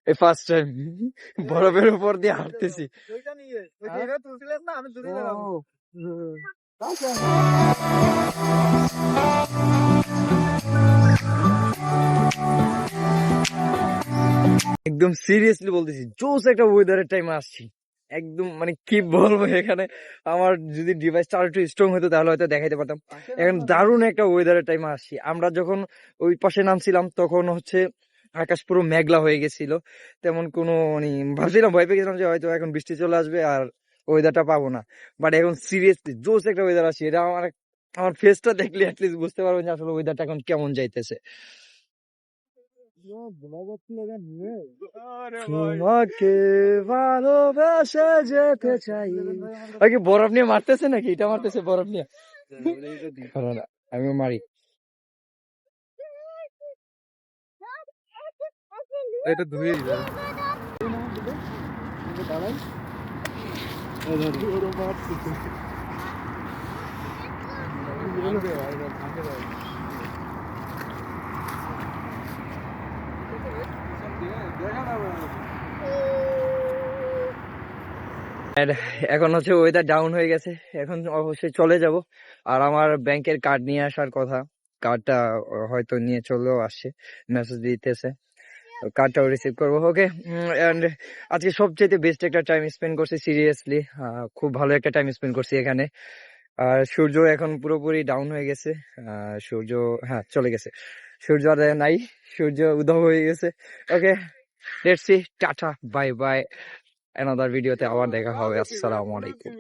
এই first time বরফের উপর দিয়ে হাঁটতেছি। একদম সিরিয়াসলি বলতেছি, জোস একটা ওয়েদারের টাইমে আসছি। একদম মানে কি বলবো, এখানে আমার যদি ডিভাইসটা আর একটু স্ট্রং হতো তাহলে হয়তো দেখাইতে পারতাম। এখন দারুণ একটা ওয়েদারের টাইমে আসছি। আমরা যখন ওই পাশে নামছিলাম তখন হচ্ছে আকাশ পুরো মেঘলা হয়ে গেছিল, তেমন কোনো মানে ভাবছিলাম, ভয় পেয়ে গেছিলাম যে হয়তো এখন বৃষ্টি চলে আসবে আর ওয়েদারটা পাবো না। বাট এখন সিরিয়াসলি জোস একটা ওয়েদার আসছে। এটা আমার আমার ফেসটা দেখলে অ্যাটলিস্ট বুঝতে পারবেন যে আসলে ওয়েদারটা এখন কেমন যাইতেছে। তোমাকে ভালোবেসে যেতে চাই। কি বরফ নিয়ে মারতেছে নাকি? এটা মারতেছে বরফ নিয়ে। আমিও মারি। এটা ধুয়ে দিবে। এখন হচ্ছে ওয়েদার ডাউন হয়ে গেছে, এখন অবশ্যই চলে যাব। আর আমার ব্যাংকের কার্ড নিয়ে আসার কথা, কার্ডটা হয়তো নিয়ে চলেও আসছে, মেসেজ দিতেছে, কার্ডটাও রিসিভ করবো। ওকে, এন্ড আজকে সবচেয়ে বেস্ট একটা টাইম স্পেন্ড করছি সিরিয়াসলি। খুব ভালো একটা টাইম স্পেন্ড করছি এখানে। আর সূর্য এখন পুরোপুরি ডাউন হয়ে গেছে। সূর্য, হ্যাঁ চলে গেছে, সূর্য আর নাই, সূর্য উদয় হয়ে গেছে। Okay, let's see, tata, bye bye. Another ভিডিওতে আবার দেখা হবে। আসসালামু আলাইকুম।